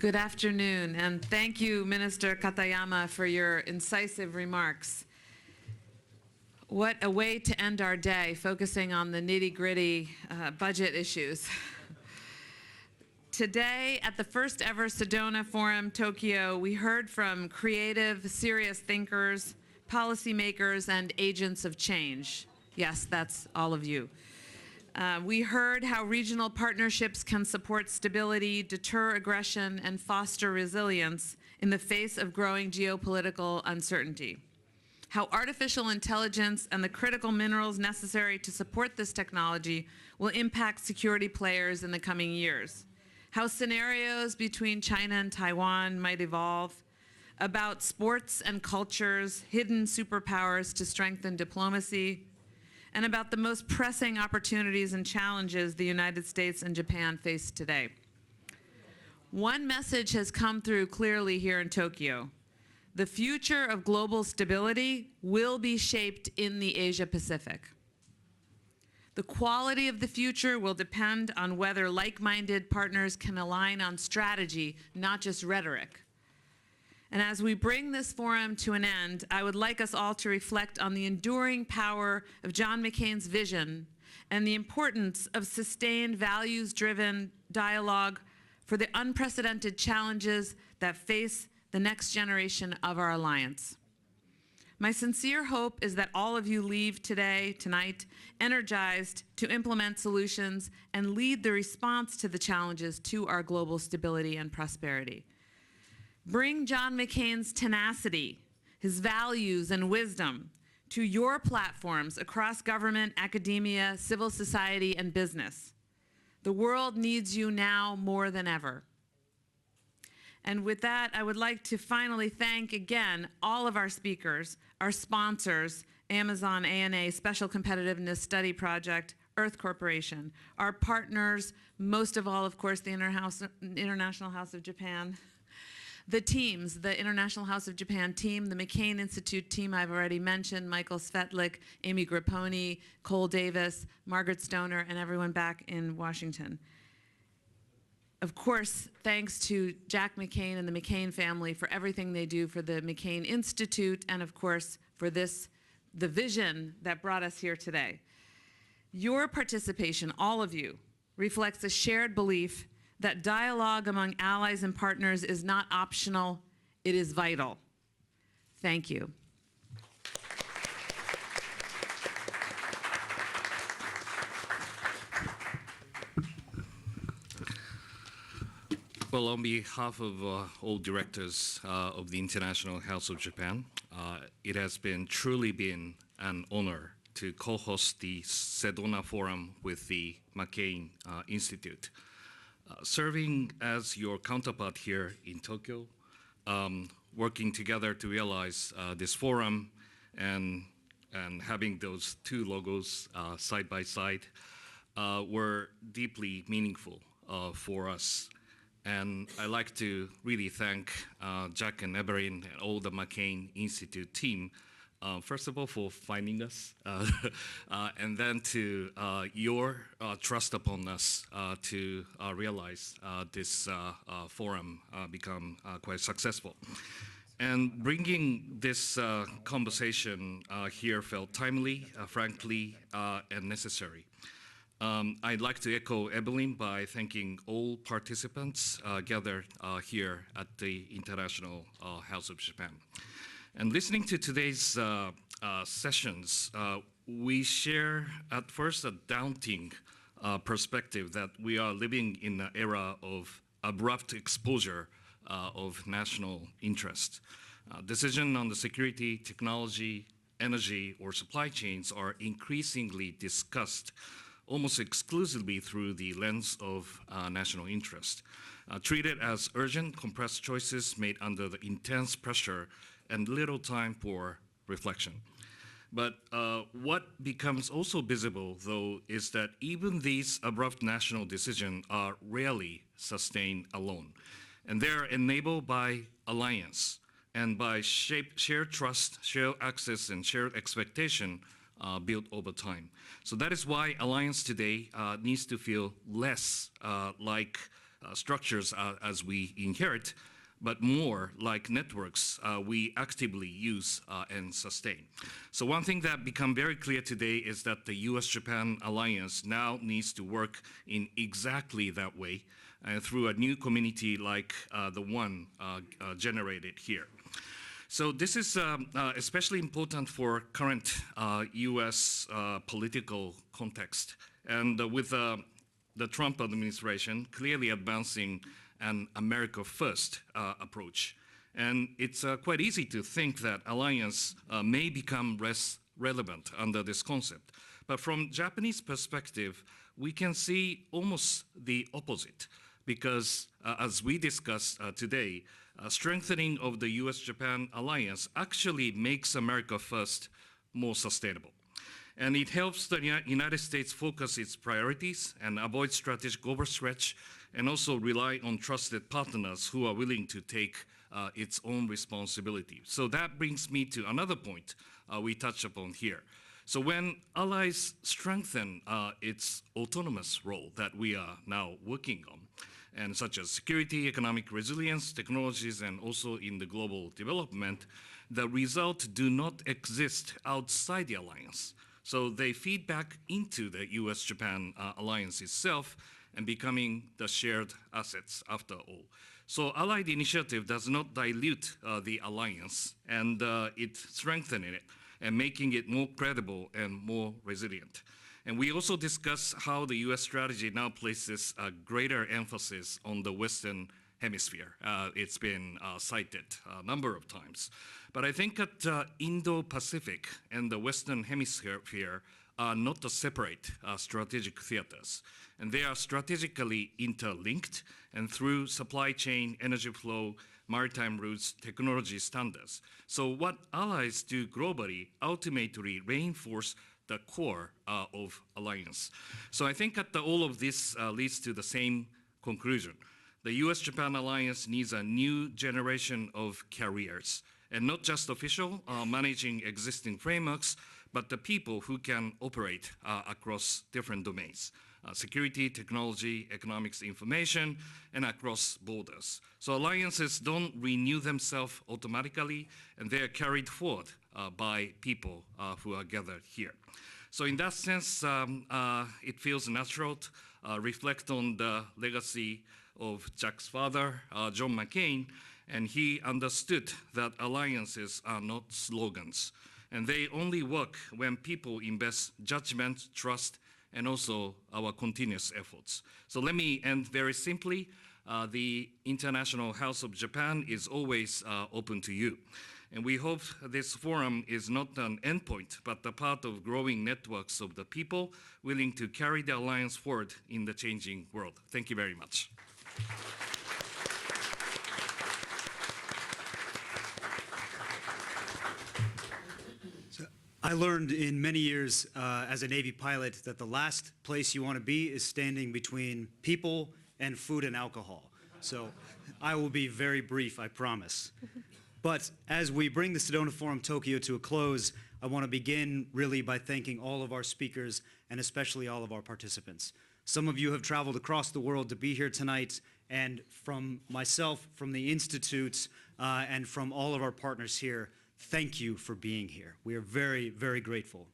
Good afternoon, and thank you, Minister Katayama, for your incisive remarks. What a way to end our day, focusing on the nitty-gritty budget issues. Today, at the first ever Sedona Forum, Tokyo, we heard from creative, serious thinkers, policymakers, and agents of change. Yes, that's all of you. We heard how regional partnerships can support stability, deter aggression, and foster resilience in the face of growing geopolitical uncertainty. How artificial intelligence and the critical minerals necessary to support this technology will impact security players in the coming years. How scenarios between China and Taiwan might evolve. About sports and culture's hidden superpowers to strengthen diplomacy, and about the most pressing opportunities and challenges the United States and Japan face today. One message has come through clearly here in Tokyo. The future of global stability will be shaped in the Asia-Pacific. The quality of the future will depend on whether like-minded partners can align on strategy, not just rhetoric. And as we bring this forum to an end, I would like us all to reflect on the enduring power of John McCain's vision and the importance of sustained values-driven dialogue for the unprecedented challenges that face the next generation of our alliance. My sincere hope is that all of you leave tonight, energized to implement solutions and lead the response to the challenges to our global stability and prosperity. Bring John McCain's tenacity, his values and wisdom to your platforms across government, academia, civil society, and business. The world needs you now more than ever. And with that, I would like to finally thank again all of our speakers, our sponsors, Amazon ANA Special Competitiveness Study Project, Earth Corporation, our partners, most of all, of course, the International House of Japan, the teams, the International House of Japan team, the McCain Institute team I've already mentioned, Michael Svetlik, Amy Grapponi, Cole Davis, Margaret Stoner, and everyone back in Washington. Of course, thanks to Jack McCain and the McCain family for everything they do for the McCain Institute, and of course, for the vision that brought us here today. Your participation, all of you, reflects a shared belief that dialogue among allies and partners is not optional, it is vital. Thank you. Well, on behalf of all directors of the International House of Japan, it has truly been an honor to co-host the Sedona Forum with the McCain Institute. Serving as your counterpart here in Tokyo, working together to realize this forum and having those two logos side by side were deeply meaningful for us. And I'd like to really thank Jack and Evelyn and all the McCain Institute team, first of all, for finding us, and then to your trust upon us to realize this forum become quite successful. And bringing this conversation here felt timely, frankly, and necessary. I'd like to echo Evelyn by thanking all participants gathered here at the International House of Japan. And listening to today's sessions, we share at first a daunting perspective that we are living in an era of abrupt exposure of national interest. Decisions on the security, technology, energy, or supply chains are increasingly discussed almost exclusively through the lens of national interest, treated as urgent, compressed choices made under the intense pressure and little time for reflection. But what becomes also visible, though, is that even these abrupt national decisions are rarely sustained alone. And they're enabled by alliance and by shared trust, shared access, and shared expectation built over time. So that is why alliance today needs to feel less like structures as we inherit, but more like networks we actively use and sustain. So one thing that become very clear today is that the US-Japan alliance now needs to work in exactly that way through a new community like the one generated here. So this is especially important for current US political context. And with the Trump administration clearly advancing an America First approach. And it's quite easy to think that alliance may become less relevant under this concept. But from Japanese perspective, we can see almost the opposite, because as we discussed today, strengthening of the US-Japan alliance actually makes America First more sustainable. And it helps the United States focus its priorities and avoid strategic overstretch, and also rely on trusted partners who are willing to take its own responsibility. So that brings me to another point we touch upon here. So when allies strengthen its autonomous role that we are now working on, and such as security, economic resilience, technologies, and also in the global development, the result do not exist outside the alliance. So they feed back into the US-Japan alliance itself and becoming the shared assets after all. So Allied Initiative does not dilute the alliance, and it strengthens it and making it more credible and more resilient. And we also discuss how the US strategy now places a greater emphasis on the Western Hemisphere. It's been cited a number of times. But I think that Indo-Pacific and the Western Hemisphere are not the separate strategic theaters. And they are strategically interlinked, and through supply chain, energy flow, maritime routes, technology standards. So what allies do globally ultimately reinforce the core of alliance. So I think that all of this leads to the same conclusion. The US-Japan alliance needs a new generation of carriers, and not just official managing existing frameworks, but the people who can operate across different domains. Security, technology, economics, information, and across borders. So alliances don't renew themselves automatically, and they are carried forward by people who are gathered here. So in that sense, it feels natural to reflect on the legacy of Jack's father, John McCain, and he understood that alliances are not slogans, and they only work when people invest judgment, trust, and also our continuous efforts. So let me end very simply. The International House of Japan is always open to you. And we hope this forum is not an endpoint, but a part of growing networks of the people willing to carry the alliance forward in the changing world. Thank you very much. I learned in many years as a Navy pilot that the last place you want to be is standing between people and food and alcohol. So I will be very brief, I promise. But as we bring the Sedona Forum Tokyo to a close, I want to begin really by thanking all of our speakers and especially all of our participants. Some of you have traveled across the world to be here tonight, and from myself, from the Institute, and from all of our partners here, thank you for being here. We are very, very grateful.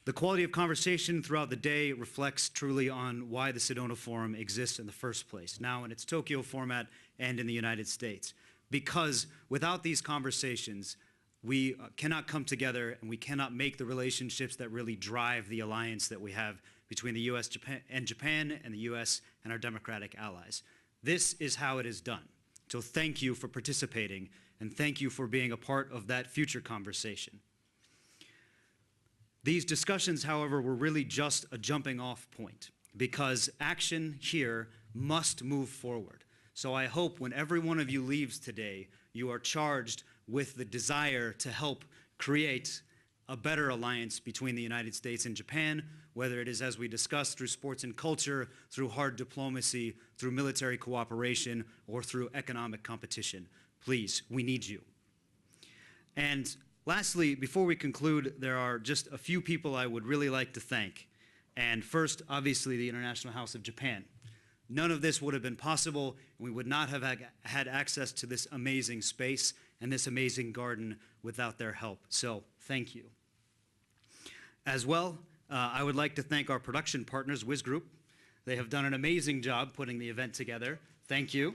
The quality of conversation throughout the day reflects truly on why the Sedona Forum exists in the first place, now in its Tokyo format and in the United States. Because without these conversations, we cannot come together and we cannot make the relationships that really drive the alliance that we have between the US and Japan and the US and our democratic allies. This is how it is done. So thank you for participating, and thank you for being a part of that future conversation. These discussions, however, were really just a jumping off point, because action here must move forward. So I hope when every one of you leaves today, you are charged with the desire to help create a better alliance between the United States and Japan, whether it is, as we discussed, through sports and culture, through hard diplomacy, through military cooperation, or through economic competition. Please, we need you. And lastly, before we conclude, there are just a few people I would really like to thank. And first, obviously, the International House of Japan. None of this would have been possible, and we would not have had access to this amazing space and this amazing garden without their help. So thank you. As well, I would like to thank our production partners, Wiz Group. They have done an amazing job putting the event together. Thank you.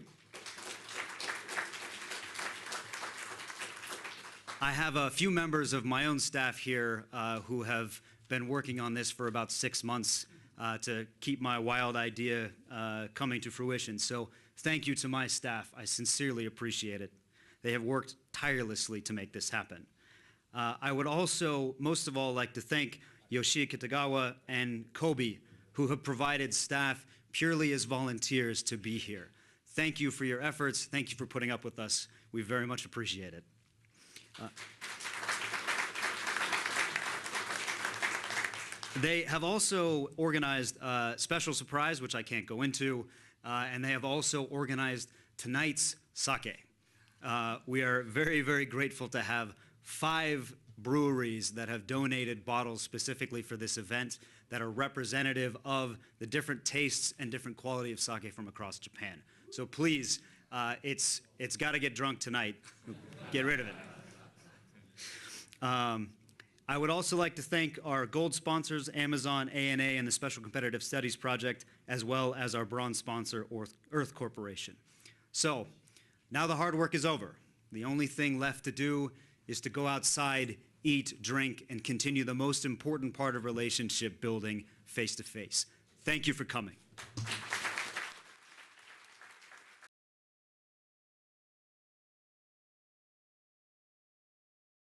I have a few members of my own staff here who have been working on this for about 6 months to keep my wild idea coming to fruition. So thank you to my staff. I sincerely appreciate it. They have worked tirelessly to make this happen. I would also, most of all, like to thank Yoshie Kitagawa and Kobe, who have provided staff purely as volunteers to be here. Thank you for your efforts. Thank you for putting up with us. We very much appreciate it. They have also organized a special surprise, which I can't go into, and they have also organized tonight's sake. We are very, very grateful to have 5 breweries that have donated bottles specifically for this event that are representative of the different tastes and different quality of sake from across Japan. So please, it's got to get drunk tonight. Get rid of it. I would also like to thank our gold sponsors, Amazon, ANA, and the Special Competitive Studies Project, as well as our bronze sponsor, Earth Corporation. So, now the hard work is over. The only thing left to do is to go outside, eat, drink, and continue the most important part of relationship building face to face. Thank you for coming.